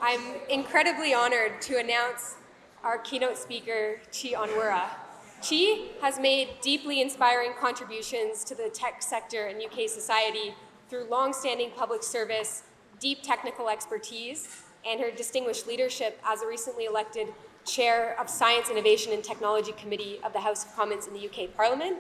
I'm incredibly honored to announce our keynote speaker, Onwurah. Chi has made deeply inspiring contributions to the tech sector in UK society through long-standing public service, deep technical expertise, and her distinguished leadership as a recently elected Chair of Science, Innovation and Technology Committee of the House of Commons in the UK Parliament.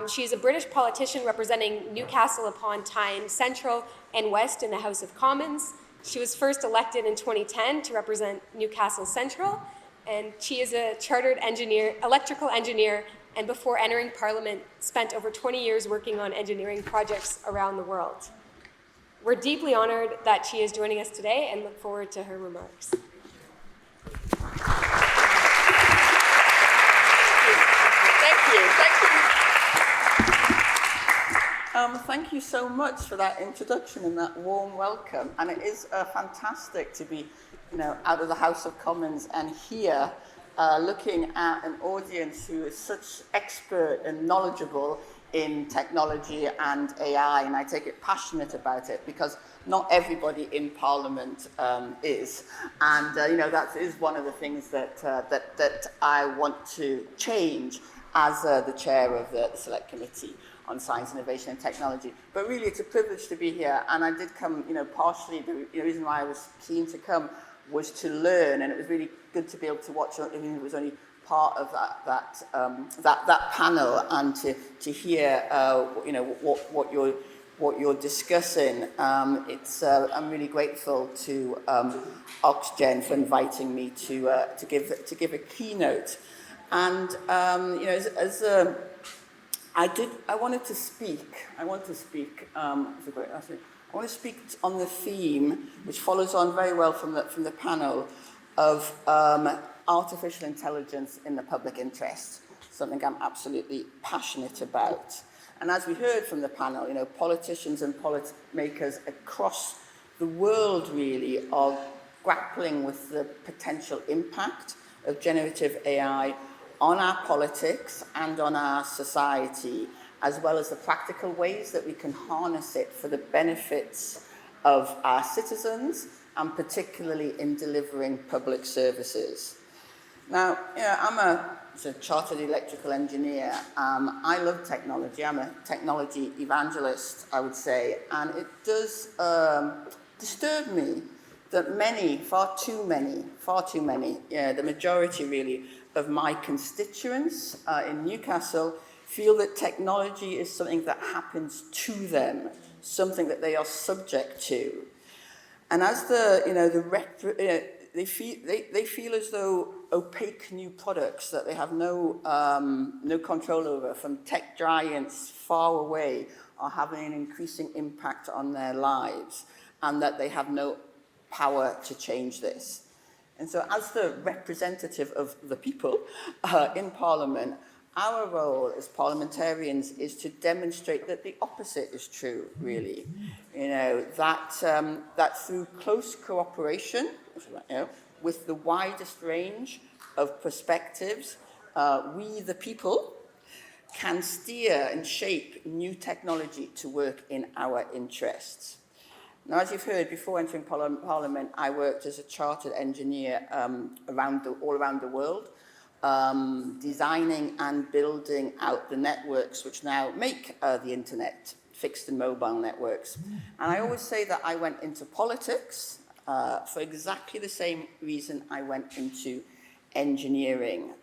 She is a British politician representing Newcastle upon Tyne Central and West in the House of Commons. She was first elected in 2010 to represent Newcastle Central, and she is a chartered engineer, electrical engineer, and before entering Parliament, spent over 20 years working on engineering projects around the world. We're deeply honored that she is joining us today and look forward to her remarks. Thank you so much for that introduction and that warm welcome. And it is fantastic to be, out of the House of Commons and here looking at an audience who is such expert and knowledgeable in technology and AI. And I take it passionate about it because not everybody in Parliament is. And, that is one of the things that I want to change as the chair of the Select Committee on Science, Innovation and Technology. But really, it's a privilege to be here. And I did come, partially, the reason why I was keen to come was to learn. And it was really good to be able to watch, even if it was only part of that panel, and to hear, what you're discussing. I'm really grateful to OxGen for inviting me to give a keynote. And I want to speak on the theme, which follows on very well from the panel, of artificial intelligence in the public interest, something I'm absolutely passionate about. And as we heard from the panel, politicians and policymakers across the world really are grappling with the potential impact of generative AI on our politics and on our society, as well as the practical ways that we can harness it for the benefits of our citizens, and particularly in delivering public services. Now, I'm a chartered electrical engineer. I love technology. I'm a technology evangelist, I would say, and it does disturb me that far too many, the majority really, of my constituents in Newcastle feel that technology is something that happens to them, something that they are subject to. And as they feel as though opaque new products that they have no control over from tech giants far away are having an increasing impact on their lives, and that they have no power to change this. And so as the representative of the people in Parliament, our role as parliamentarians is to demonstrate that the opposite is true, really. That through close cooperation with the widest range of perspectives, we, the people, can steer and shape new technology to work in our interests. Now, as you've heard, before entering Parliament, I worked as a chartered engineer all around the world, designing and building out the networks which now make the internet, fixed and mobile networks. And I always say that I went into politics for exactly the same reason I went into engineering,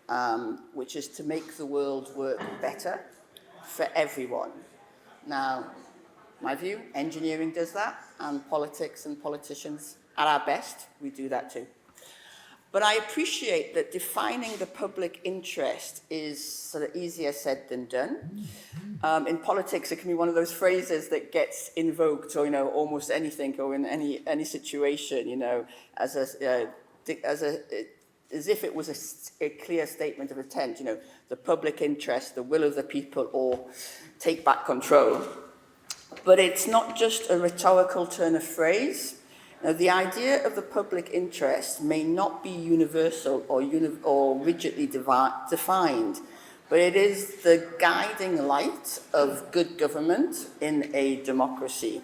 which is to make the world work better for everyone. Now, my view, engineering does that, and politics and politicians, at our best, we do that too. But I appreciate that defining the public interest is sort of easier said than done. In politics, it can be one of those phrases that gets invoked, or almost anything, or in any situation, as if it was a clear statement of intent. The public interest, the will of the people, or take back control. But it's not just a rhetorical turn of phrase. Now, the idea of the public interest may not be universal or rigidly defined, but it is the guiding light of good government in a democracy.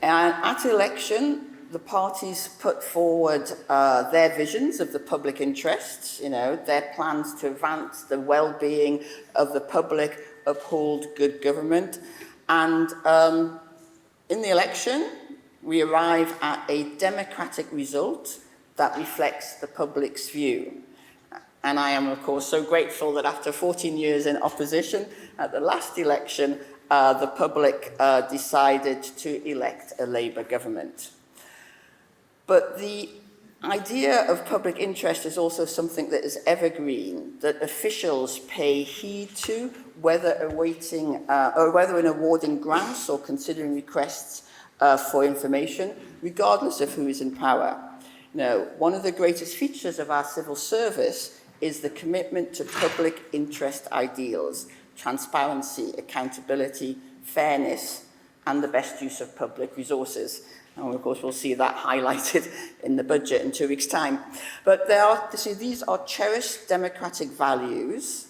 And at election, the parties put forward their visions of the public interests, their plans to advance the well-being of the public, uphold good government. And in the election, we arrive at a democratic result that reflects the public's view. And I am, of course, so grateful that after 14 years in opposition, at the last election, the public decided to elect a Labour government. But the idea of public interest is also something that is evergreen, that officials pay heed to, whether in awarding grants or considering requests for information, regardless of who is in power. Now, one of the greatest features of our civil service is the commitment to public interest ideals, transparency, accountability, fairness, and the best use of public resources. And of course, we'll see that highlighted in the budget in 2 weeks' time. But these are cherished democratic values.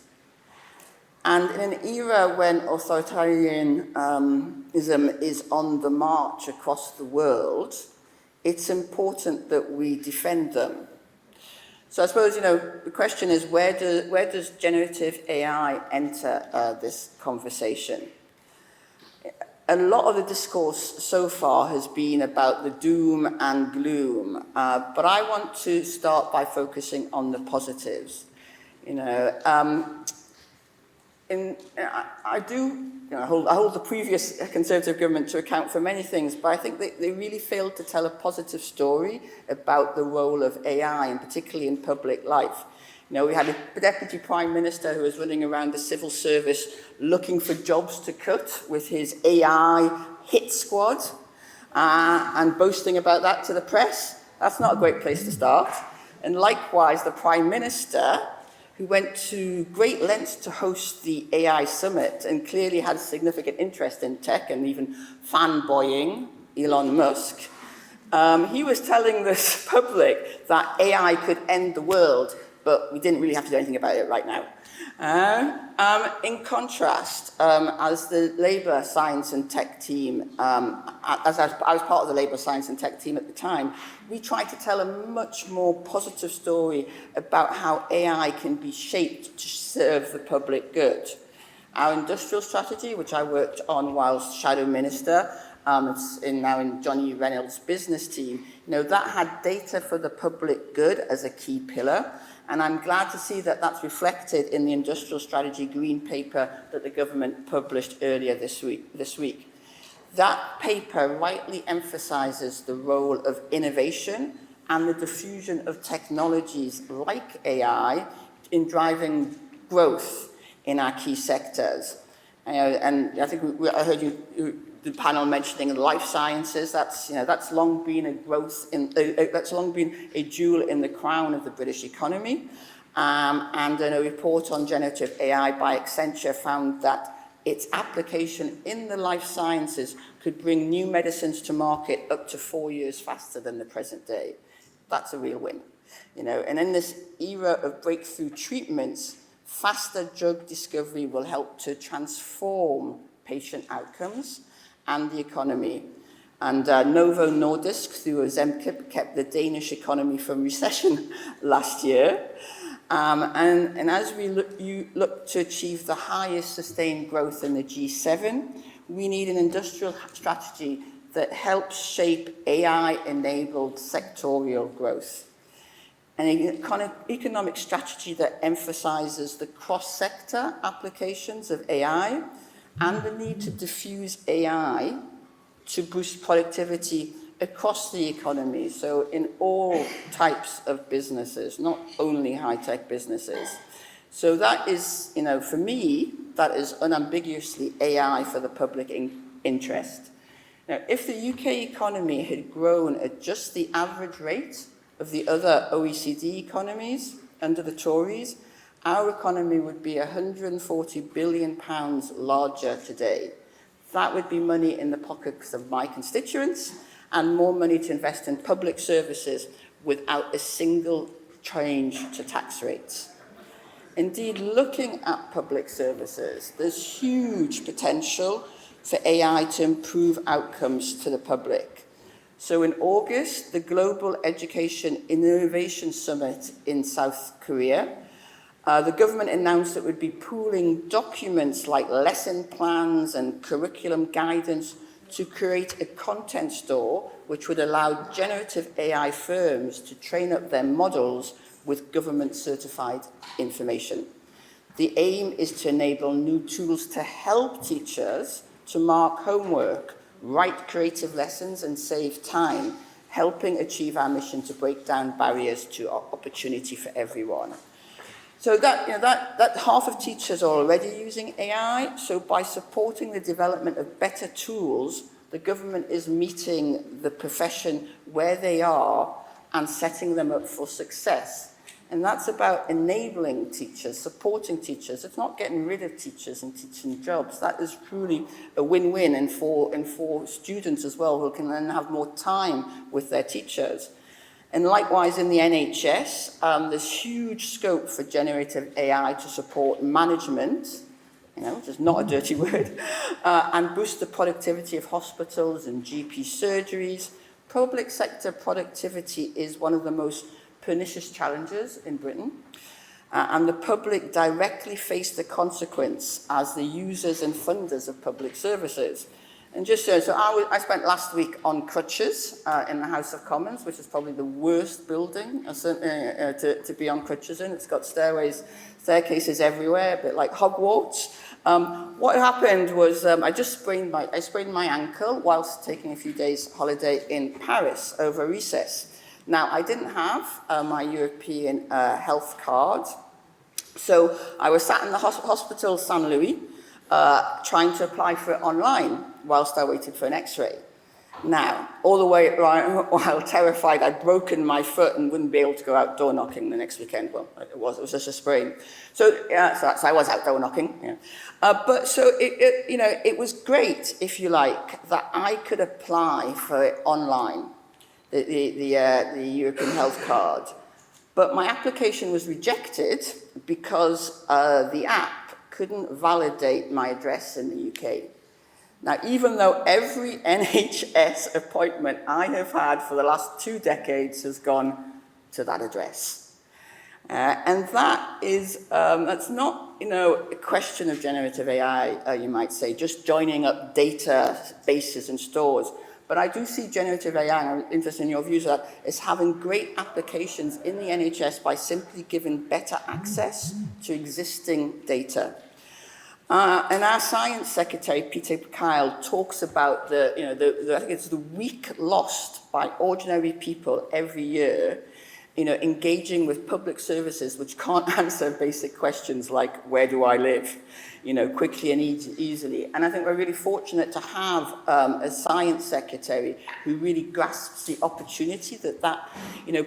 And in an era when authoritarianism is on the march across the world, it's important that we defend them. So I suppose, the question is, where does generative AI enter this conversation? A lot of the discourse so far has been about the doom and gloom, but I want to start by focusing on the positives. I hold the previous Conservative government to account for many things, but I think they really failed to tell a positive story about the role of AI, and particularly in public life. We had a Deputy Prime Minister who was running around the civil service looking for jobs to cut with his AI hit squad and boasting about that to the press. That's not a great place to start. And likewise, the Prime Minister, who went to great lengths to host the AI summit and clearly had significant interest in tech and even fanboying Elon Musk, he was telling this public that AI could end the world, but we didn't really have to do anything about it right now. In contrast, as the Labour Science and Tech team, I was part of the Labour Science and Tech team at the time, we tried to tell a much more positive story about how AI can be shaped to serve the public good. Our industrial strategy, which I worked on whilst Shadow Minister, it's now in Johnny Reynolds' business team, that had data for the public good as a key pillar. And I'm glad to see that that's reflected in the Industrial Strategy Green Paper that the government published earlier this week. That paper rightly emphasises the role of innovation and the diffusion of technologies like AI in driving growth in our key sectors. And I think I heard the panel mentioning life sciences. That's long been a jewel in the crown of the British economy. And a report on generative AI by Accenture found that its application in the life sciences could bring new medicines to market up to 4 years faster than the present day. That's a real win. And in this era of breakthrough treatments, faster drug discovery will help to transform patient outcomes and the economy. And Novo Nordisk, through Ozempic, kept the Danish economy from recession last year. And as we look to achieve the highest sustained growth in the G7, we need an industrial strategy that helps shape AI-enabled sectorial growth. An economic strategy that emphasises the cross-sector applications of AI and the need to diffuse AI to boost productivity across the economy, so in all types of businesses, not only high-tech businesses. So that is, for me, that is unambiguously AI for the public interest. Now, if the UK economy had grown at just the average rate of the other OECD economies under the Tories, our economy would be £140 billion larger today. That would be money in the pockets of my constituents and more money to invest in public services without a single change to tax rates. Indeed, looking at public services, there's huge potential for AI to improve outcomes to the public. So in August, the Global Education Innovation Summit in South Korea, the government announced that it would be pooling documents like lesson plans and curriculum guidance to create a content store which would allow generative AI firms to train up their models with government-certified information. The aim is to enable new tools to help teachers to mark homework, write creative lessons and save time, helping achieve our mission to break down barriers to opportunity for everyone. So that half of teachers are already using AI. So by supporting the development of better tools, the government is meeting the profession where they are and setting them up for success. And that's about enabling teachers, supporting teachers. It's not getting rid of teachers and teaching jobs. That is truly a win-win, and for students as well, who can then have more time with their teachers. And likewise in the NHS, there's huge scope for generative AI to support management, which is not a dirty word, and boost the productivity of hospitals and GP surgeries. Public sector productivity is one of the most pernicious challenges in Britain, and the public directly face the consequence as the users and funders of public services. And just so I spent last week on crutches in the House of Commons, which is probably the worst building to be on crutches in. It's got staircases everywhere, a bit like Hogwarts. What happened was I sprained my ankle whilst taking a few days holiday in Paris over recess. Now, I didn't have my European health card, so I was sat in the hospital Saint Louis trying to apply for it online whilst I waited for an x-ray. Now, all the way around, while terrified, I'd broken my foot and wouldn't be able to go out door knocking the next weekend. Well, it was just a sprain. So I was out door knocking. Yeah. But so it was great, if you like, that I could apply for it online, the European health card. But my application was rejected because the app couldn't validate my address in the UK. Now, even though every NHS appointment I have had for the last 2 decades has gone to that address. And that is, that's not, a question of generative AI, you might say, just joining up databases and stores. But I do see generative AI, and I'm interested in your views of that, as having great applications in the NHS by simply giving better access to existing data. And our science secretary, Peter Kyle, talks about I think it's the week lost by ordinary people every year, engaging with public services which can't answer basic questions like, where do I live, quickly and easily. And I think we're really fortunate to have a science secretary who really grasps the opportunity that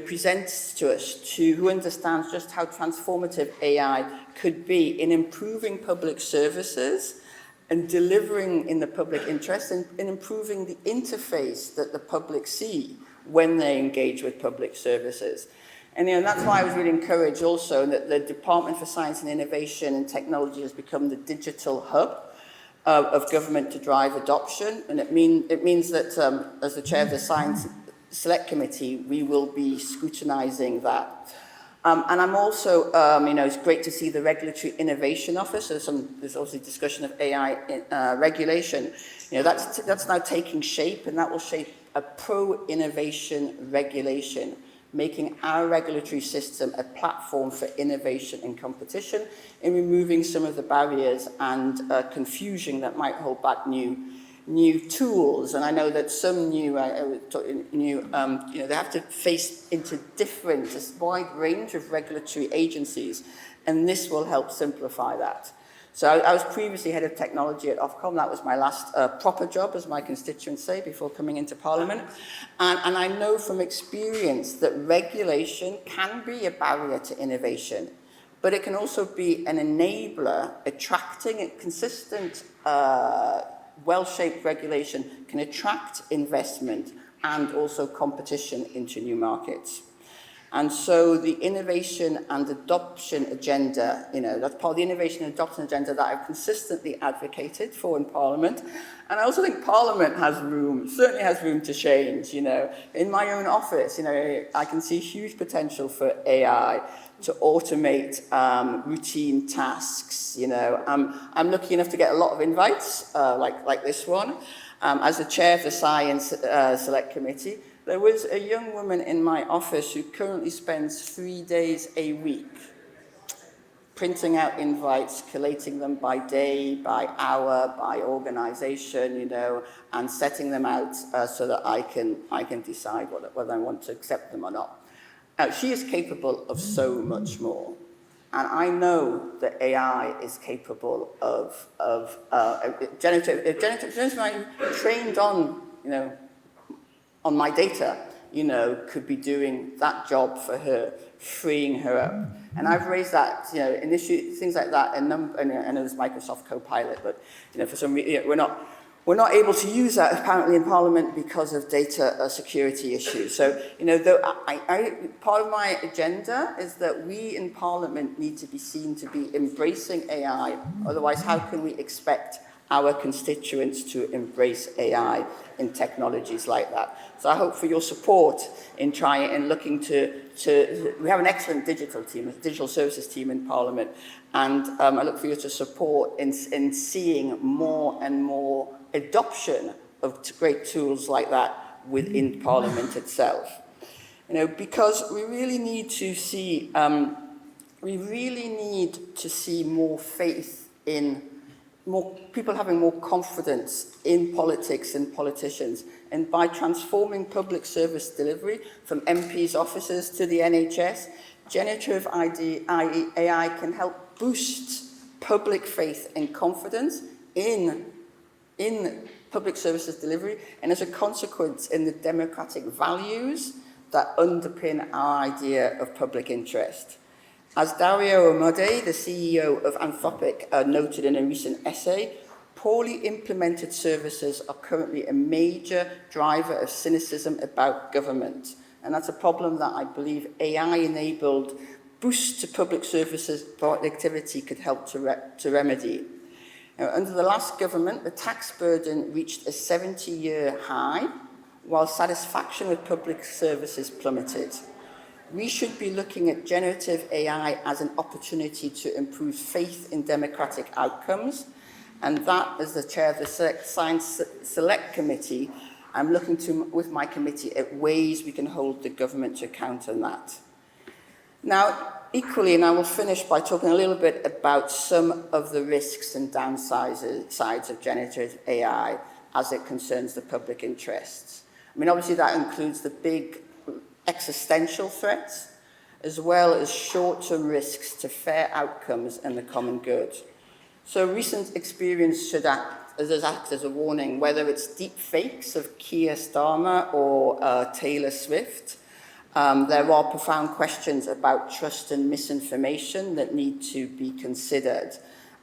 presents to us, who understands just how transformative AI could be in improving public services and delivering in the public interest and improving the interface that the public see when they engage with public services. And that's why I was really encouraged also that the Department for Science and Innovation and Technology has become the digital hub of government to drive adoption. And it means that as the chair of the Science Select Committee, we will be scrutinising that. And I'm also, it's great to see the Regulatory Innovation Office. There's obviously discussion of AI regulation. That's now taking shape, and that will shape a pro-innovation regulation, making our regulatory system a platform for innovation and competition, and removing some of the barriers and confusion that might hold back new tools. And I know that some they have to face into a wide range of regulatory agencies, and this will help simplify that. So I was previously head of technology at Ofcom. That was my last proper job, as my constituents say, before coming into Parliament. And I know from experience that regulation can be a barrier to innovation, but it can also be an enabler. Attracting a consistent, well-shaped regulation can attract investment and also competition into new markets. And so the innovation and adoption agenda, that's part of the innovation and adoption agenda that I've consistently advocated for in Parliament. And I also think Parliament certainly has room to change, In my own office, I can see huge potential for AI to automate routine tasks, I'm lucky enough to get a lot of invites, like this one. As the chair of the Science Select Committee, there was a young woman in my office who currently spends 3 days a week printing out invites, collating them by day, by hour, by organization, and setting them out so that I can decide whether I want to accept them or not. Now, she is capable of so much more. And I know that AI is capable of generative AI trained on, on my data, could be doing that job for her, freeing her up. And I've raised that, in issues, things like that, and I know there's Microsoft Copilot, but, for some reason, we're not able to use that apparently in Parliament because of data security issues. So, part of my agenda is that we in Parliament need to be seen to be embracing AI. Otherwise, how can we expect our constituents to embrace AI in technologies like that? So I hope for your support in trying and looking we have an excellent digital team, a digital services team in Parliament, and I look for you to support in seeing more and more adoption of great tools like that within Parliament itself. Because we really need to see more faith in more people having more confidence in politics and politicians. And by transforming public service delivery from MPs' offices to the NHS, generative AI can help boost public faith and confidence in public services delivery, and as a consequence in the democratic values that underpin our idea of public interest. As Dario Amodei, the CEO of Anthropic, noted in a recent essay, poorly implemented services are currently a major driver of cynicism about government. And that's a problem that I believe AI-enabled boost to public services productivity could help to remedy. Now, under the last government, the tax burden reached a 70-year high, while satisfaction with public services plummeted. We should be looking at generative AI as an opportunity to improve faith in democratic outcomes. And that, as the chair of the Science Select Committee, I'm looking to, with my committee, at ways we can hold the government to account on that. Now, equally, and I will finish by talking a little bit about some of the risks and downsides of generative AI as it concerns the public interests. I mean, obviously that includes the big existential threats, as well as short-term risks to fair outcomes and the common good. So recent experience should act as a warning, whether it's deep fakes of Keir Starmer or Taylor Swift. There are profound questions about trust and misinformation that need to be considered,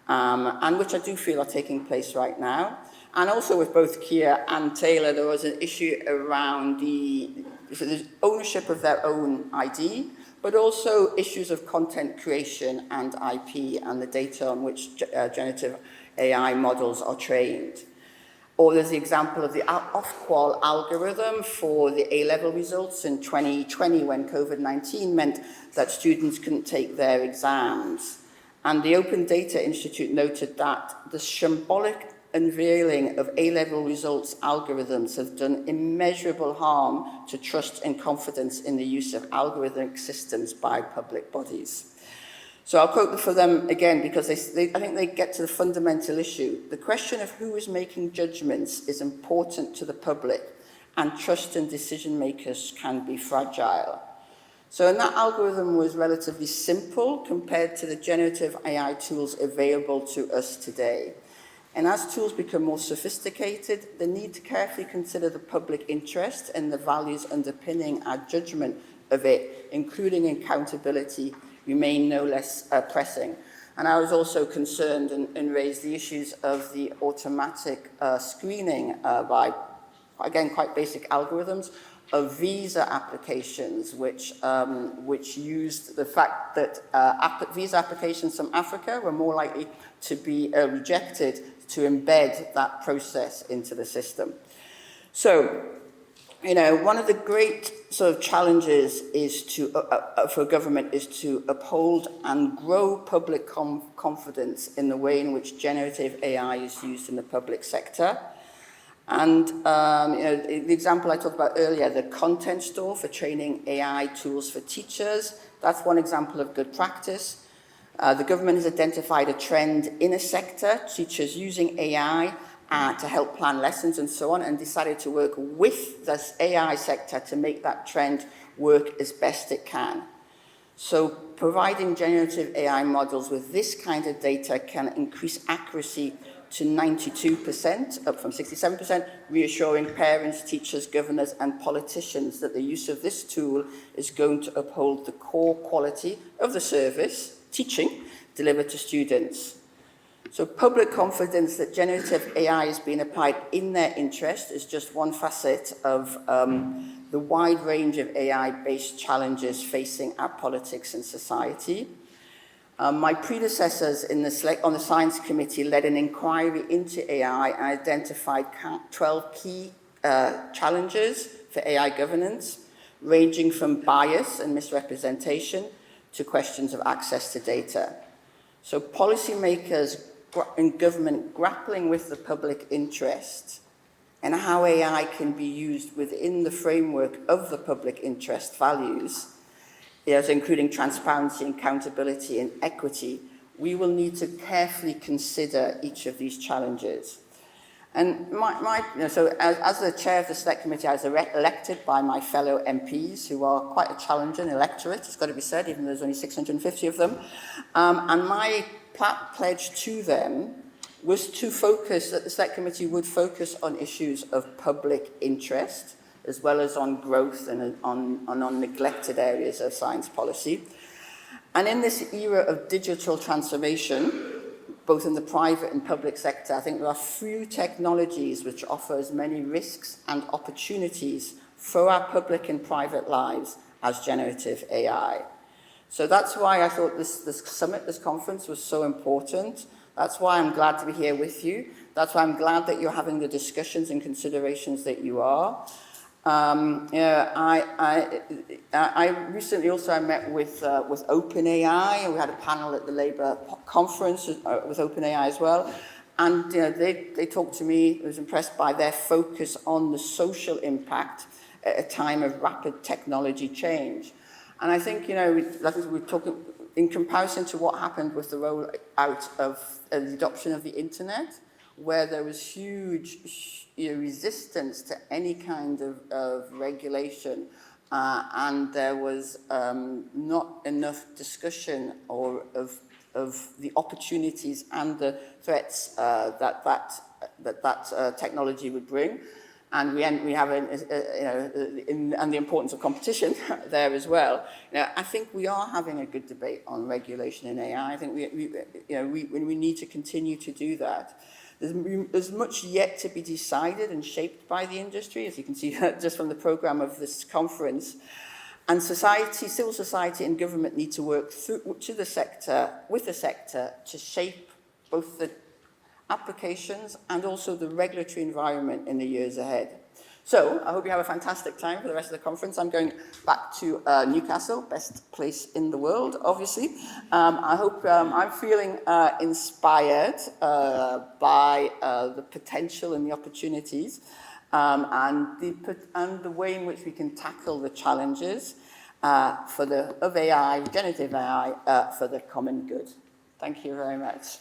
and which I do feel are taking place right now. And also with both Keir and Taylor, there was an issue around the ownership of their own ID, but also issues of content creation and IP and the data on which generative AI models are trained. Or there's the example of the off-qual algorithm for the A-level results in 2020 when COVID-19 meant that students couldn't take their exams. And the Open Data Institute noted that the shambolic unveiling of A-level results algorithms have done immeasurable harm to trust and confidence in the use of algorithmic systems by public bodies. So I'll quote for them again because I think they get to the fundamental issue. The question of who is making judgments is important to the public, and trust in decision makers can be fragile. So and that algorithm was relatively simple compared to the generative AI tools available to us today. And as tools become more sophisticated, the need to carefully consider the public interest and the values underpinning our judgment of it, including accountability, remain no less pressing. And I was also concerned and raised the issues of the automatic screening by, again, quite basic algorithms of visa applications, which used the fact that visa applications from Africa were more likely to be rejected, to embed that process into the system. So, you know, one of the great sort of challenges is to, for government is to uphold and grow public confidence in the way in which generative AI is used in the public sector. And you know, the example I talked about earlier, the content store for training AI tools for teachers, that's one example of good practice. The government has identified a trend in a sector, teachers using AI to help plan lessons and so on, and decided to work with this AI sector to make that trend work as best it can. So providing generative AI models with this kind of data can increase accuracy to 92%, up from 67%, reassuring parents, teachers, governors, and politicians that the use of this tool is going to uphold the core quality of the service, teaching, delivered to students. So public confidence that generative AI is being applied in their interest is just one facet of the wide range of AI-based challenges facing our politics and society. My predecessors on the Science Committee led an inquiry into AI and identified 12 key challenges for AI governance, ranging from bias and misrepresentation to questions of access to data. So policymakers in government grappling with the public interest and how AI can be used within the framework of the public interest values, including transparency, accountability, and equity, we will need to carefully consider each of these challenges. And so as the chair of the Select Committee, I was elected by my fellow MPs, who are quite a challenging electorate, it's got to be said, even though there's only 650 of them. And my pledge to them was to focus, that the Select Committee would focus on issues of public interest, as well as on growth and on neglected areas of science policy. And in this era of digital transformation, both in the private and public sector, I think there are few technologies which offer as many risks and opportunities for our public and private lives as generative AI. So that's why I thought this summit, this conference was so important. That's why I'm glad to be here with you. That's why I'm glad that you're having the discussions and considerations that you are. I recently also met with OpenAI, and we had a panel at the Labour conference with OpenAI as well. And they talked to me, I was impressed by their focus on the social impact at a time of rapid technology change. And I think, we're talking in comparison to what happened with the rollout of the adoption of the internet, where there was huge resistance to any kind of regulation, and there was not enough discussion of the opportunities and the threats that technology would bring. And we have, and the importance of competition there as well. I think we are having a good debate on regulation in AI. I think we need to continue to do that. There's much yet to be decided and shaped by the industry, as you can see just from the programme of this conference. And society, civil society and government need to work with the sector to shape both the applications and also the regulatory environment in the years ahead. So I hope you have a fantastic time for the rest of the conference. I'm going back to Newcastle, best place in the world, obviously. I hope I'm feeling inspired by the potential and the opportunities and the way in which we can tackle the challenges of AI, generative AI, for the common good. Thank you very much.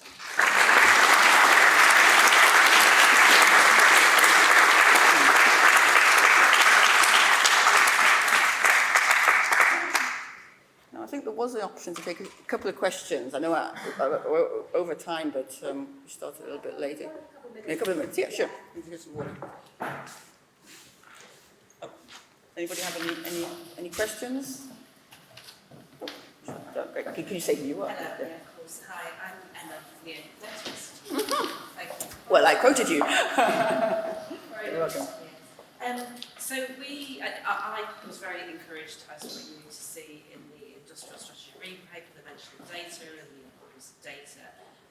I think there was an option to take a couple of questions. I know we're over time, but we started a little bit later. A couple of minutes. Yeah, sure. You can get some water. Oh. Anybody have any questions? Can you say who you are? Hello, yeah, of course. Hi, I'm Emma from the Lecturers. Thank you. Well, I quoted you. Very You're welcome. Yeah. So I was very encouraged as what you need to see in the industrial strategy green paper, the mention of data and the importance of data.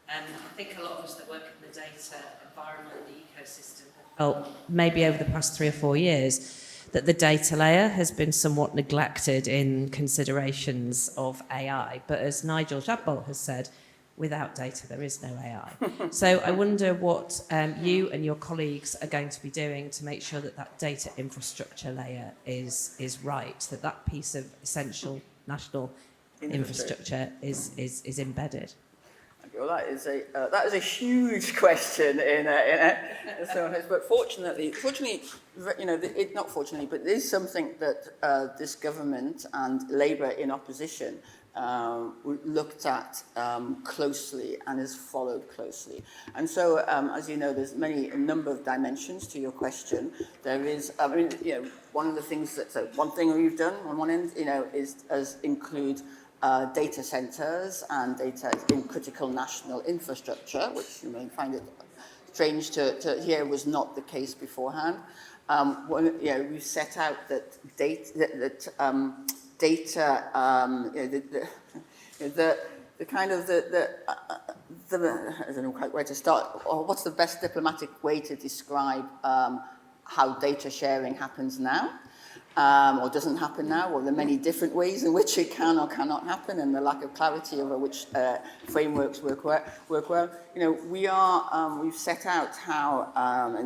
I think a lot of us that work in the data environment, the ecosystem, have felt maybe over the past 3 or 4 years that the data layer has been somewhat neglected in considerations of AI. But as Nigel Shadbolt has said, without data, there is no AI. So I wonder what you and your colleagues are going to be doing to make sure that that data infrastructure layer is right, that that piece of essential national infrastructure is embedded. Well, that is a huge question but fortunately, not fortunately, but it is something that this government and Labour in opposition looked at closely and is followed closely. And so, as you know, there's a number of dimensions to your question. There is, one of the things one thing we've done on one end, is include data centres and data in critical national infrastructure, which you may find it strange to hear was not the case beforehand. We've set out that data, I don't know quite where to start, or what's the best diplomatic way to describe how data sharing happens now. Or doesn't happen now, or the many different ways in which it can or cannot happen, and the lack of clarity over which frameworks work well. We've set out how,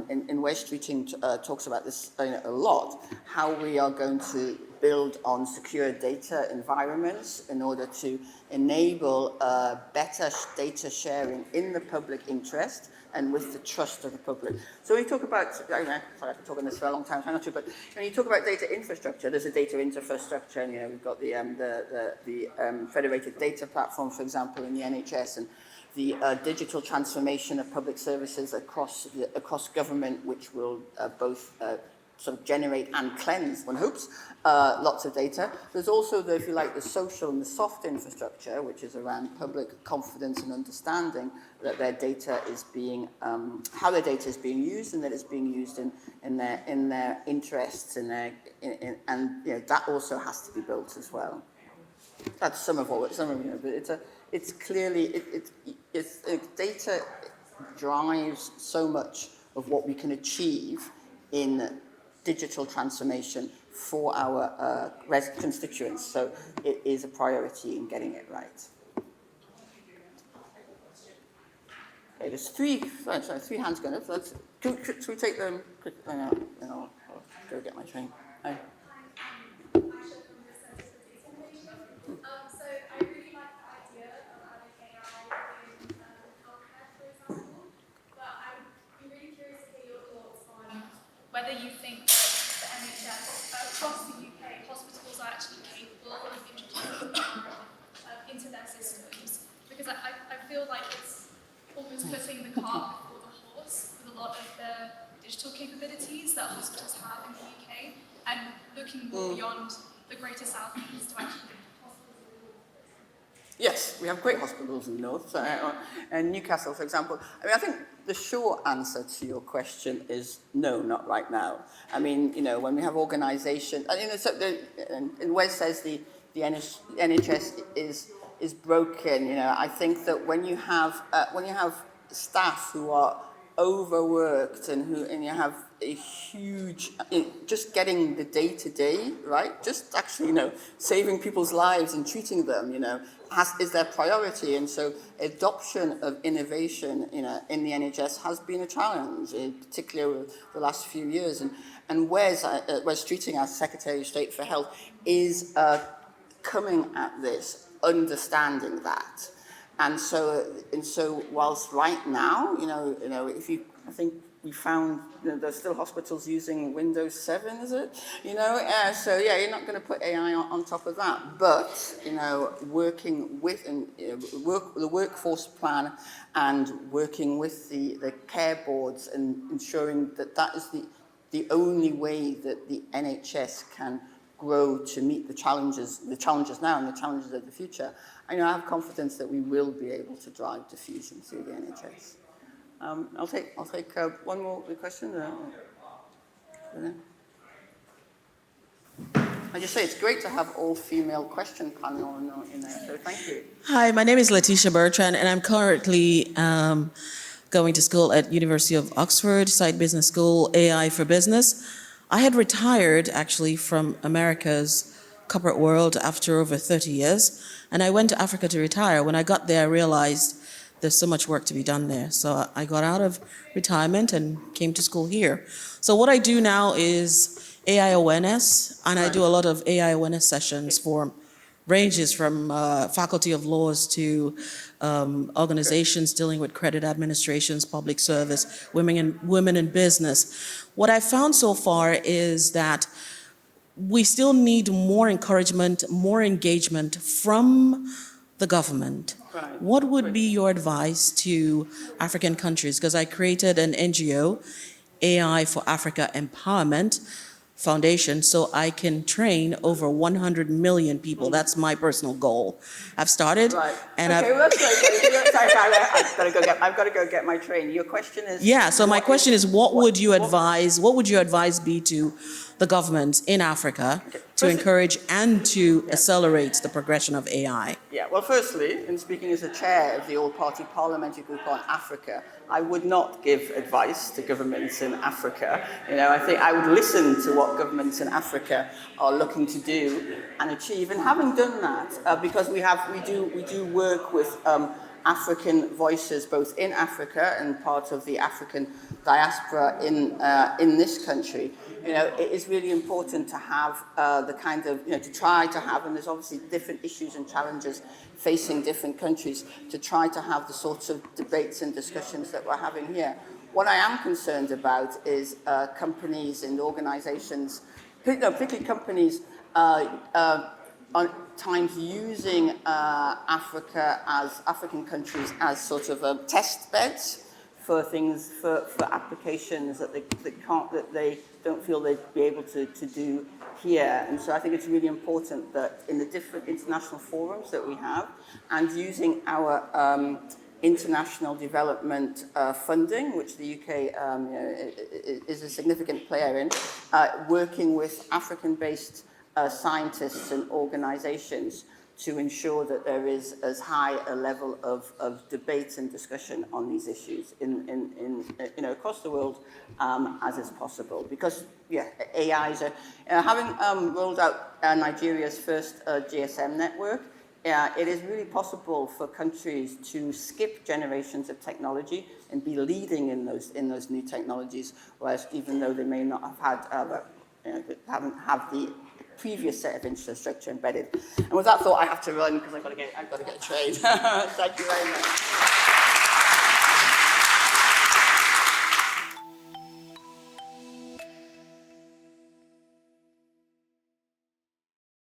and Wes Streeting talks about this a lot, how we are going to build on secure data environments in order to enable better data sharing in the public interest and with the trust of the public. So when you talk about, sorry, I've been talking this for a long time, trying not to, but when you talk about data infrastructure, there's a data infrastructure, and we've got the federated data platform, for example, in the NHS, and the digital transformation of public services across government, which will both sort of generate and cleanse, one hopes, lots of data. There's also, if you like, the social and the soft infrastructure, which is around public confidence and understanding that their data is being, how their data is being used, and that it's being used in their interests, and that also has to be built as well. That's some of but it's clearly data drives so much of what we can achieve in digital transformation for our constituents. So it is a priority in getting it right. Okay, there's three hands going up. Should we take them quickly? I'll go get my train. Hi. So I really like the idea of having AI in healthcare, for example, but I would be really curious to hear your thoughts on whether you think the NHS across the UK, hospitals are actually capable of introducing AI into their systems, because I feel like it's almost putting the cart before the horse with a lot of the digital capabilities that hospitals have in the UK, and looking more beyond the greater South East to actually Yes, we have great hospitals in the north, and Newcastle, for example. I think the short answer to your question is no, not right now. When we have organisation, and Wes says the NHS is broken. I think that when you have staff who are overworked and you have a huge, just getting the day-to-day, right? Just actually, saving people's lives and treating them, is their priority. And so adoption of innovation, in the NHS has been a challenge, particularly over the last few years. And Wes Streeting, our Secretary of State for Health, is coming at this, understanding that. And so whilst right now, I think we found there's still hospitals using Windows 7, is it? So you're not going to put AI on top of that. But, working with the workforce plan and working with the care boards and ensuring that is the only way that the NHS can grow to meet the challenges now and the challenges of the future. I have confidence that we will be able to drive diffusion through the NHS. I'll take one more question. I just say it's great to have all-female question panel in there, so thank you. Hi, my name is Letitia Bertrand, and I'm currently going to school at University of Oxford, Site Business School, AI for Business. I had retired, actually, from America's corporate world after over 30 years, and I went to Africa to retire. When I got there, I realized there's so much work to be done there. So I got out of retirement and came to school here. So what I do now is AI awareness, and I do a lot of AI awareness sessions for ranges from faculty of laws to organizations dealing with credit administrations, public service, women in business. What I found so far is that we still need more encouragement, more engagement from the government. Right. What would be your advice to African countries? Because I created an NGO, AI for Africa Empowerment Foundation, so I can train over 100 million people. That's my personal goal. I've started, Right. and okay, well, that's great. Sorry, I've got to go get my train. Your question is? yeah. So my question is, what would your advice be to the government in Africa to encourage and to accelerate the progression of AI? Yeah, well, firstly, in speaking as a chair of the All-Party Parliamentary Group on Africa, I would not give advice to governments in Africa. You know, I think I would listen to what governments in Africa are looking to do and achieve. And having done that, because we do work with African voices both in Africa and part of the African diaspora in this country. You know, it is really important to have the kind of, you know, to try to have, and there's obviously different issues and challenges facing different countries, to try to have the sorts of debates and discussions that we're having here. What I am concerned about is companies and organizations, particularly companies on times using African countries as sort of test beds for things, for applications that they don't feel they'd be able to do here. And so I think it's really important that in the different international forums that we have, and using our international development funding, which the UK is a significant player in, working with African-based scientists and organizations to ensure that there is as high a level of debate and discussion on these issues in across the world as is possible. Because AIs are having rolled out Nigeria's first GSM network. It is really possible for countries to skip generations of technology and be leading in those new technologies, whereas even though they may not have had haven't have the previous set of infrastructure embedded. And with that thought, I have to run because I've got to get a train. Thank you very much.